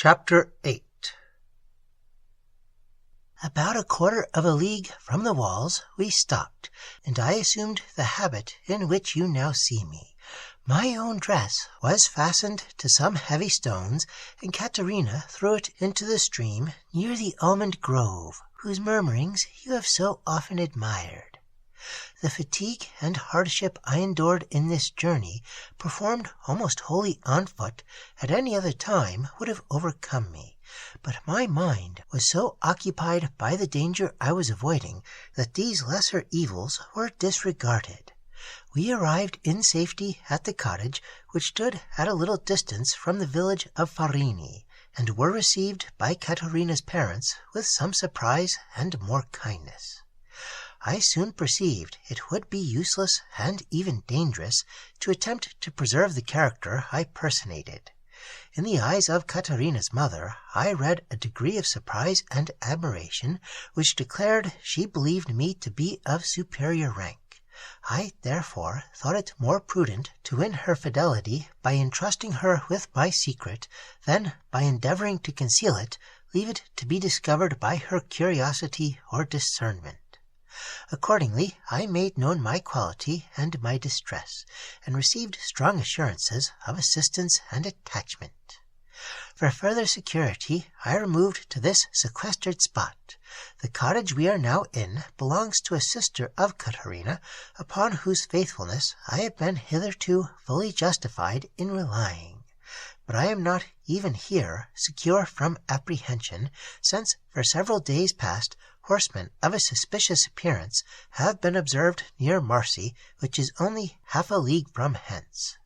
Chapter 8. About a quarter of a league from the walls we stopped, and I assumed the habit in which you now see me. My own dress was fastened to some heavy stones, and Caterina threw it into the stream near the almond grove, whose murmurings you have so often admired. The fatigue and hardship I endured in this journey, performed almost wholly on foot, at any other time would have overcome me, but my mind was so occupied by the danger I was avoiding that these lesser evils were disregarded. We arrived in safety at the cottage, which stood at a little distance from the village of Ferrini, and were received by Caterina's parents with some surprise and more kindness. I soon perceived it would be useless and even dangerous to attempt to preserve the character I personated. In the eyes of Caterina's mother I read a degree of surprise and admiration which declared she believed me to be of superior rank. I therefore thought it more prudent to win her fidelity by entrusting her with my secret than, by endeavoring to conceal it, leave it to be discovered by her curiosity or discernment. Accordingly, I made known my quality and my distress, and received strong assurances of assistance and attachment. For further security, I removed to this sequestered spot. The cottage we are now in belongs to a sister of Caterina, upon whose faithfulness I have been hitherto fully justified in relying. But I am not even here secure from apprehension, since for several days past horsemen of a suspicious appearance have been observed near Marcy, which is only half a league from hence.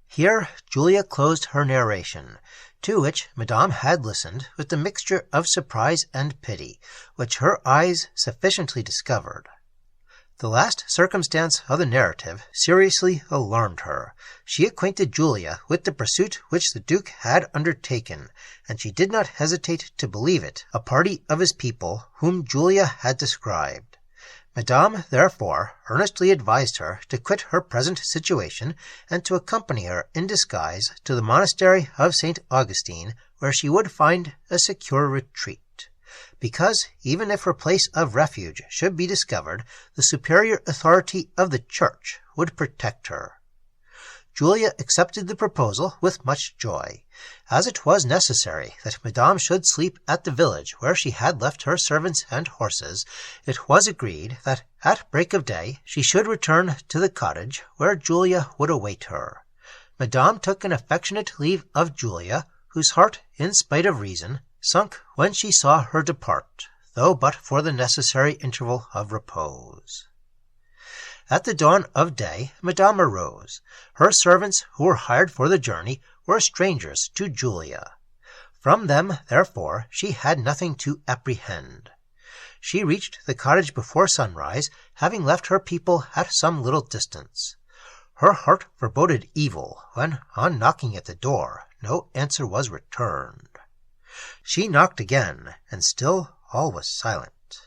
Here Julia closed her narration, to which Madame had listened with the mixture of surprise and pity, which her eyes sufficiently discovered. The last circumstance of the narrative seriously alarmed her. She acquainted Julia with the pursuit which the Duke had undertaken, and she did not hesitate to believe it a party of his people whom Julia had described. Madame, therefore, earnestly advised her to quit her present situation, and to accompany her in disguise to the monastery of St. Augustine, where she would find a secure retreat. Because, even if her place of refuge should be discovered, the superior authority of the Church would protect her. Julia accepted the proposal with much joy. As it was necessary that Madame should sleep at the village where she had left her servants and horses, it was agreed that at break of day she should return to the cottage where Julia would await her. Madame took an affectionate leave of Julia, whose heart, in spite of reason, sunk when she saw her depart, though but for the necessary interval of repose. At the dawn of day Madame arose. Her servants, who were hired for the journey, were strangers to Julia. From them, therefore, she had nothing to apprehend. She reached the cottage before sunrise, having left her people at some little distance. Her heart foreboded evil when, on knocking at the door, no answer was returned. She knocked again, and still all was silent.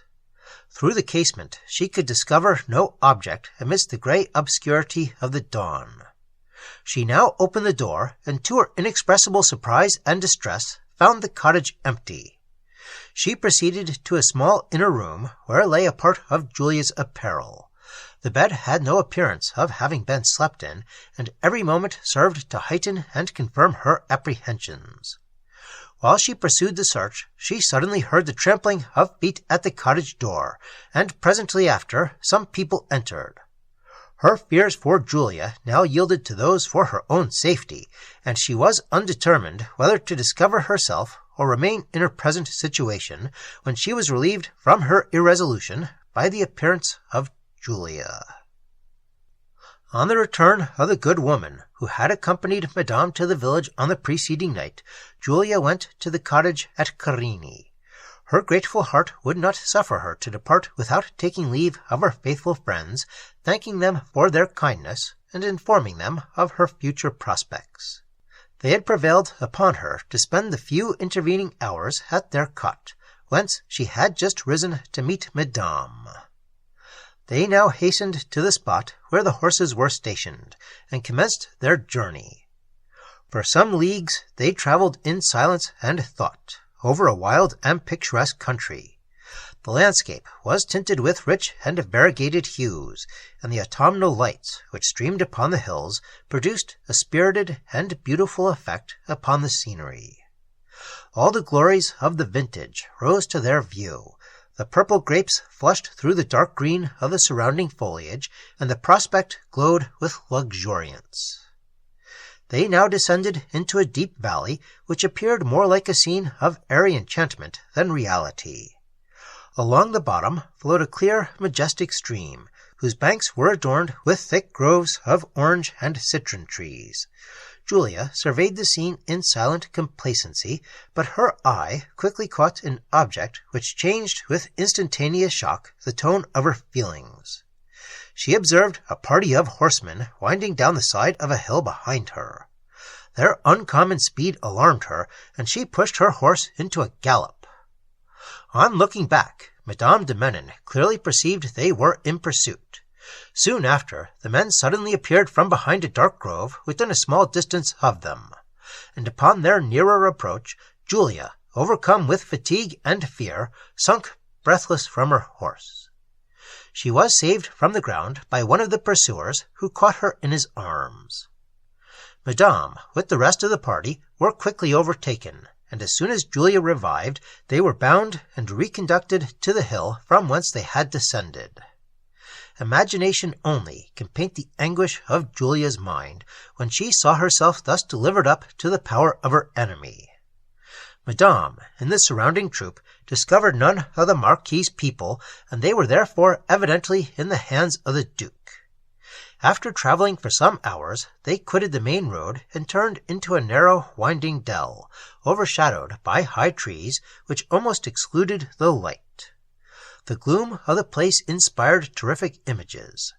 Through the casement she could discover no object amidst the grey obscurity of the dawn. She now opened the door, and to her inexpressible surprise and distress found the cottage empty. She proceeded to a small inner room, where lay a part of Julia's apparel. The bed had no appearance of having been slept in, and every moment served to heighten and confirm her apprehensions. While she pursued the search, she suddenly heard the trampling of feet at the cottage door, and presently after some people entered. Her fears for Julia now yielded to those for her own safety, and she was undetermined whether to discover herself or remain in her present situation, when she was relieved from her irresolution by the appearance of Julia. On the return of the good woman, who had accompanied Madame to the village on the preceding night, Julia went to the cottage at Carini. Her grateful heart would not suffer her to depart without taking leave of her faithful friends, thanking them for their kindness, and informing them of her future prospects. They had prevailed upon her to spend the few intervening hours at their cot, whence she had just risen to meet Madame. They now hastened to the spot where the horses were stationed, and commenced their journey. For some leagues they travelled in silence and thought, over a wild and picturesque country. The landscape was tinted with rich and variegated hues, and the autumnal lights which streamed upon the hills produced a spirited and beautiful effect upon the scenery. All the glories of the vintage rose to their view. The purple grapes flushed through the dark green of the surrounding foliage, and the prospect glowed with luxuriance. They now descended into a deep valley, which appeared more like a scene of airy enchantment than reality. Along the bottom flowed a clear, majestic stream, whose banks were adorned with thick groves of orange and citron trees. Julia surveyed the scene in silent complacency, but her eye quickly caught an object which changed with instantaneous shock the tone of her feelings. She observed a party of horsemen winding down the side of a hill behind her. Their uncommon speed alarmed her, and she pushed her horse into a gallop. On looking back, Madame de Menon clearly perceived they were in pursuit. Soon after, the men suddenly appeared from behind a dark grove within a small distance of them, and upon their nearer approach, Julia, overcome with fatigue and fear, sunk breathless from her horse. She was saved from the ground by one of the pursuers, who caught her in his arms. Madame, with the rest of the party, were quickly overtaken, and as soon as Julia revived, they were bound and reconducted to the hill from whence they had descended. Imagination only can paint the anguish of Julia's mind when she saw herself thus delivered up to the power of her enemy. Madame and the surrounding troop discovered none of the Marquis's people, and they were therefore evidently in the hands of the Duke. After travelling for some hours, they quitted the main road and turned into a narrow, winding dell, overshadowed by high trees, which almost excluded the light. The gloom of the place inspired terrific images.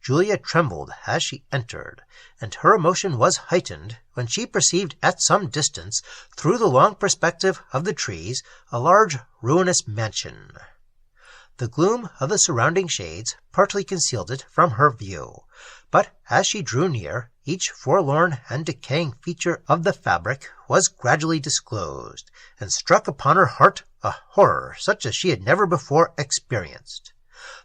Julia trembled as she entered, and her emotion was heightened when she perceived at some distance, through the long perspective of the trees, a large ruinous mansion. The gloom of the surrounding shades partly concealed it from her view, but as she drew near, each forlorn and decaying feature of the fabric was gradually disclosed, and struck upon her heart a horror such as she had never before experienced.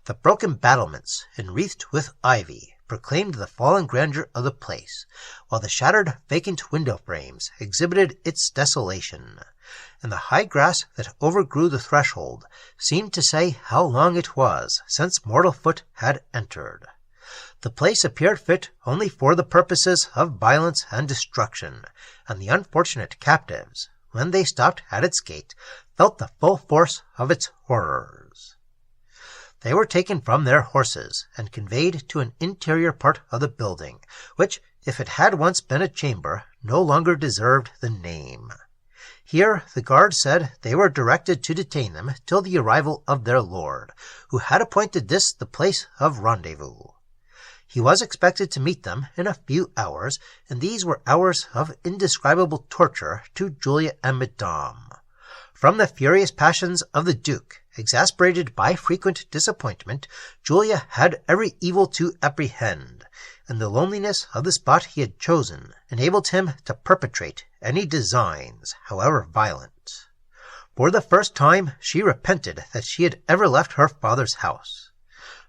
The broken battlements, enwreathed with ivy, proclaimed the fallen grandeur of the place, while the shattered vacant window frames exhibited its desolation, and the high grass that overgrew the threshold seemed to say how long it was since mortal foot had entered. The place appeared fit only for the purposes of violence and destruction, and the unfortunate captives, when they stopped at its gate, felt the full force of its horrors. They were taken from their horses and conveyed to an interior part of the building, which, if it had once been a chamber, no longer deserved the name. Here the guard said they were directed to detain them till the arrival of their lord, who had appointed this the place of rendezvous. He was expected to meet them in a few hours, and these were hours of indescribable torture to Julia and Madame. From the furious passions of the Duke, exasperated by frequent disappointment, Julia had every evil to apprehend, and the loneliness of the spot he had chosen enabled him to perpetrate any designs, however violent. For the first time she repented that she had ever left her father's house.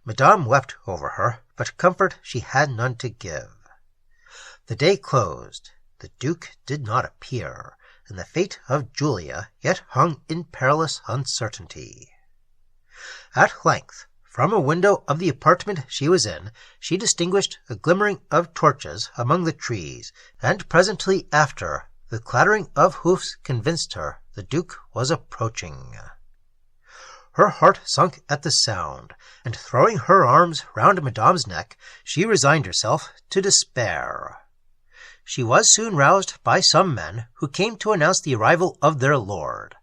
Madame wept over her, but comfort she had none to give. The day closed. The Duke did not appear, and the fate of Julia yet hung in perilous uncertainty. At length, from a window of the apartment she was in, she distinguished a glimmering of torches among the trees, and presently after, the clattering of hoofs convinced her the Duke was approaching. Her heart sunk at the sound, and throwing her arms round Madame's neck, she resigned herself to despair. She was soon roused by some men who came to announce the arrival of their lord.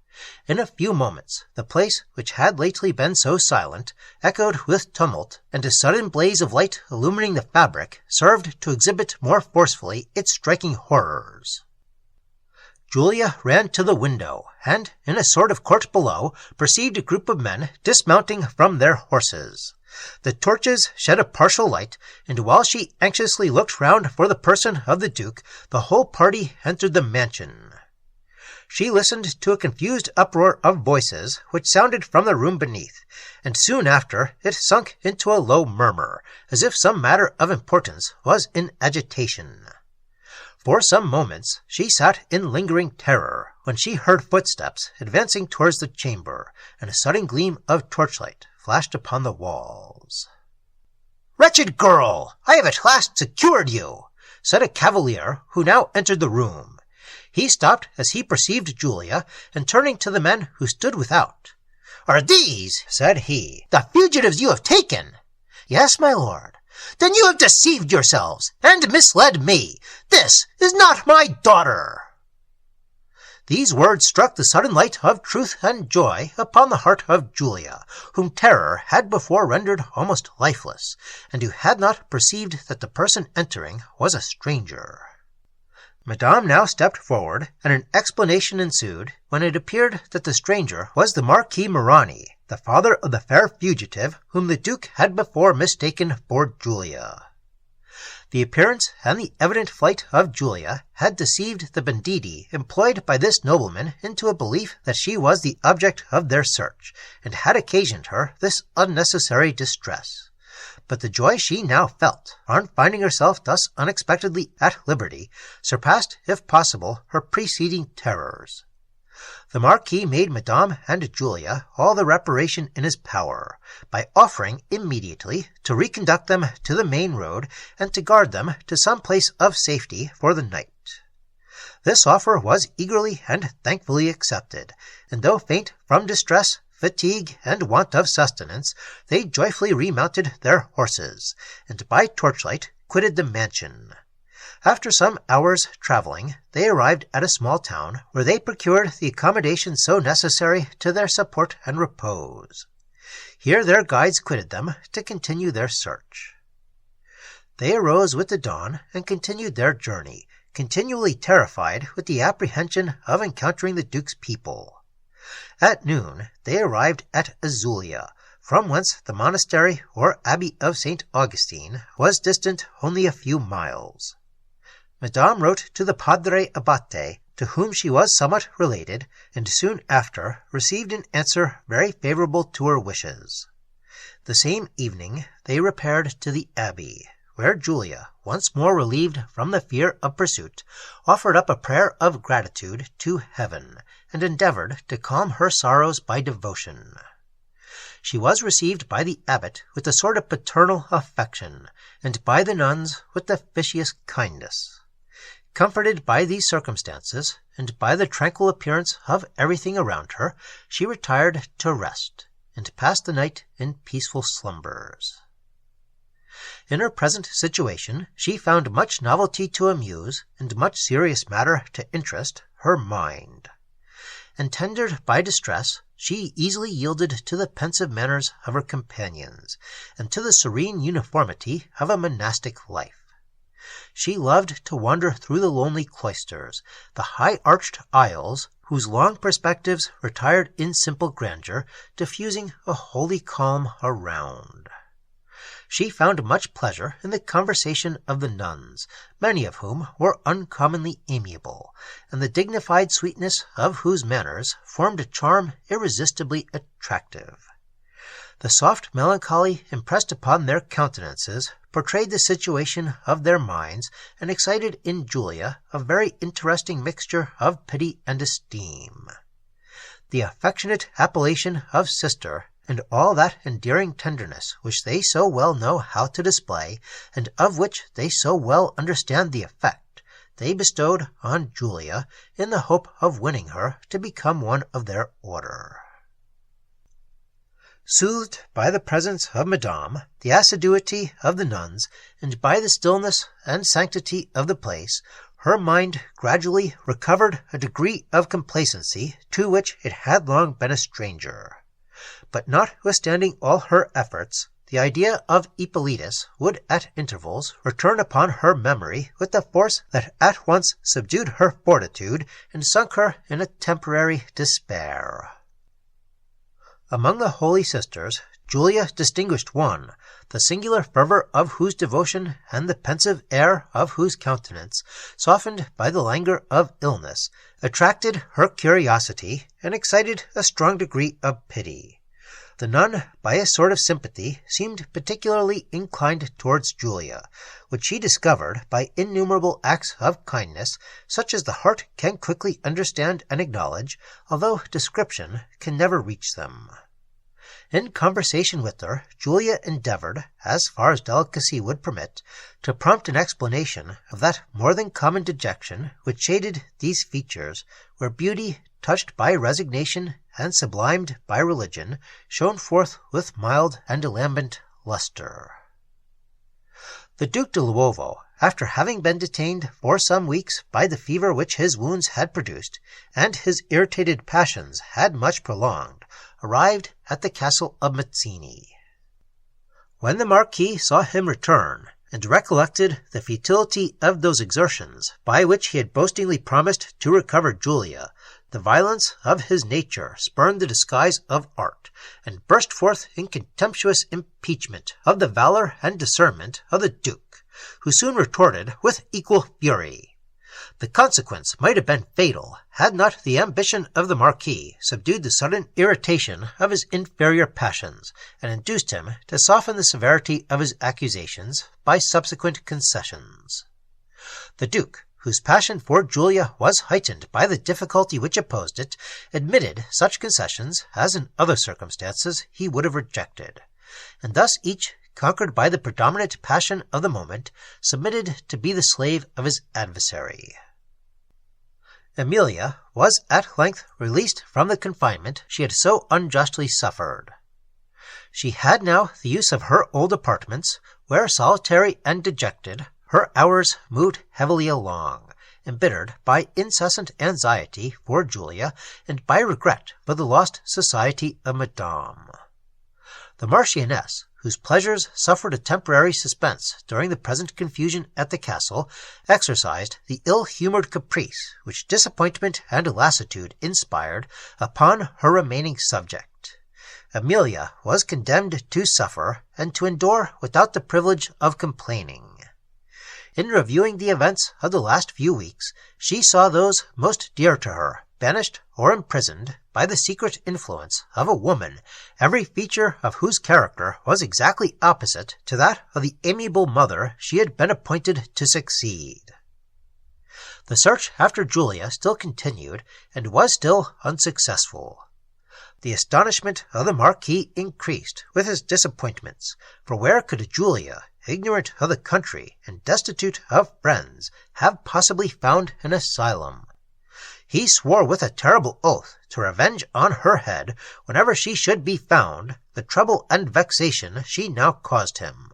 In a few moments, the place, which had lately been so silent, echoed with tumult, and a sudden blaze of light illumining the fabric served to exhibit more forcefully its striking horrors. Julia ran to the window, and, in a sort of court below, perceived a group of men dismounting from their horses. The torches shed a partial light, and while she anxiously looked round for the person of the Duke, the whole party entered the mansion. She listened to a confused uproar of voices which sounded from the room beneath, and soon after it sunk into a low murmur, as if some matter of importance was in agitation. For some moments she sat in lingering terror, when she heard footsteps advancing towards the chamber, and a sudden gleam of torchlight flashed upon the walls. "Wretched girl, I have at last secured you," said a cavalier who now entered the room. He stopped as he perceived Julia, and turning to the men who stood without, "Are these," said he, "the fugitives you have taken?" "Yes, my lord." "Then you have deceived yourselves, and misled me. This is not my daughter." These words struck the sudden light of truth and joy upon the heart of Julia, whom terror had before rendered almost lifeless, and who had not perceived that the person entering was a stranger. Madame now stepped forward, and an explanation ensued, when it appeared that the stranger was the Marquis Morani, the father of the fair fugitive whom the Duke had before mistaken for Julia. The appearance and the evident flight of Julia had deceived the banditti employed by this nobleman into a belief that she was the object of their search, and had occasioned her this unnecessary distress. But the joy she now felt on finding herself thus unexpectedly at liberty surpassed, if possible, her preceding terrors. The Marquis made Madame and Julia all the reparation in his power, by offering immediately to reconduct them to the main road, and to guard them to some place of safety for the night. This offer was eagerly and thankfully accepted, and though faint from distress, fatigue, and want of sustenance, they joyfully remounted their horses, and by torchlight quitted the mansion. After some hours' travelling, they arrived at a small town, where they procured the accommodation so necessary to their support and repose. Here their guides quitted them to continue their search. They arose with the dawn, and continued their journey, continually terrified with the apprehension of encountering the Duke's people. At noon they arrived at Azulia, from whence the monastery or abbey of St. Augustine was distant only a few miles. Madame wrote to the Padre Abate, to whom she was somewhat related, and soon after received an answer very favourable to her wishes. The same evening they repaired to the abbey, where Julia, once more relieved from the fear of pursuit, offered up a prayer of gratitude to heaven, and endeavoured to calm her sorrows by devotion. She was received by the abbot with a sort of paternal affection, and by the nuns with the officious kindness. Comforted by these circumstances, and by the tranquil appearance of everything around her, she retired to rest, and passed the night in peaceful slumbers. In her present situation she found much novelty to amuse, and much serious matter to interest, her mind. Entendered by distress, she easily yielded to the pensive manners of her companions, and to the serene uniformity of a monastic life. She loved to wander through the lonely cloisters, the high-arched aisles, whose long perspectives retired in simple grandeur, diffusing a holy calm around. She found much pleasure in the conversation of the nuns, many of whom were uncommonly amiable, and the dignified sweetness of whose manners formed a charm irresistibly attractive. The soft melancholy impressed upon their countenances portrayed the situation of their minds, and excited in Julia a very interesting mixture of pity and esteem. The affectionate appellation of sister, and all that endearing tenderness which they so well know how to display, and of which they so well understand the effect, they bestowed on Julia, in the hope of winning her to become one of their order. Soothed by the presence of Madame, the assiduity of the nuns, and by the stillness and sanctity of the place, her mind gradually recovered a degree of complacency to which it had long been a stranger. But notwithstanding all her efforts, the idea of Ippolitus would at intervals return upon her memory with a force that at once subdued her fortitude and sunk her in a temporary despair. Among the holy sisters, Julia distinguished one, the singular fervour of whose devotion and the pensive air of whose countenance, softened by the languor of illness, attracted her curiosity and excited a strong degree of pity. The nun, by a sort of sympathy, seemed particularly inclined towards Julia, which she discovered by innumerable acts of kindness, such as the heart can quickly understand and acknowledge, although description can never reach them. In conversation with her, Julia endeavoured, as far as delicacy would permit, to prompt an explanation of that more than common dejection which shaded these features, where beauty, touched by resignation and sublimed by religion, shone forth with mild and lambent lustre. The Duke de Luovo, after having been detained for some weeks by the fever which his wounds had produced, and his irritated passions had much prolonged, arrived at the castle of Mazzini. When the Marquis saw him return, and recollected the futility of those exertions by which he had boastingly promised to recover Julia, the violence of his nature spurned the disguise of art, and burst forth in contemptuous impeachment of the valour and discernment of the Duke, who soon retorted with equal fury. The consequence might have been fatal, had not the ambition of the Marquis subdued the sudden irritation of his inferior passions, and induced him to soften the severity of his accusations by subsequent concessions. The Duke, whose passion for Julia was heightened by the difficulty which opposed it, admitted such concessions as in other circumstances he would have rejected, and thus each, conquered by the predominant passion of the moment, submitted to be the slave of his adversary. Emilia was at length released from the confinement she had so unjustly suffered. She had now the use of her old apartments, where, solitary and dejected, her hours moved heavily along, embittered by incessant anxiety for Julia and by regret for the lost society of Madame. The Marchioness, whose pleasures suffered a temporary suspense during the present confusion at the castle, exercised the ill-humoured caprice which disappointment and lassitude inspired upon her remaining subject. Emilia was condemned to suffer and to endure without the privilege of complaining. In reviewing the events of the last few weeks, she saw those most dear to her banished or imprisoned by the secret influence of a woman, every feature of whose character was exactly opposite to that of the amiable mother she had been appointed to succeed. The search after Julia still continued, and was still unsuccessful. The astonishment of the Marquis increased with his disappointments, for where could Julia, ignorant of the country and destitute of friends, have possibly found an asylum? He swore with a terrible oath to revenge on her head, whenever she should be found, the trouble and vexation she now caused him.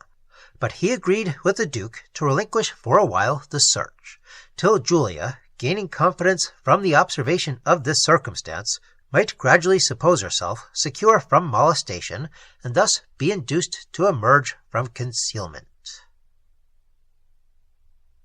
But he agreed with the Duke to relinquish for a while the search, till Julia, gaining confidence from the observation of this circumstance, might gradually suppose herself secure from molestation, and thus be induced to emerge from concealment.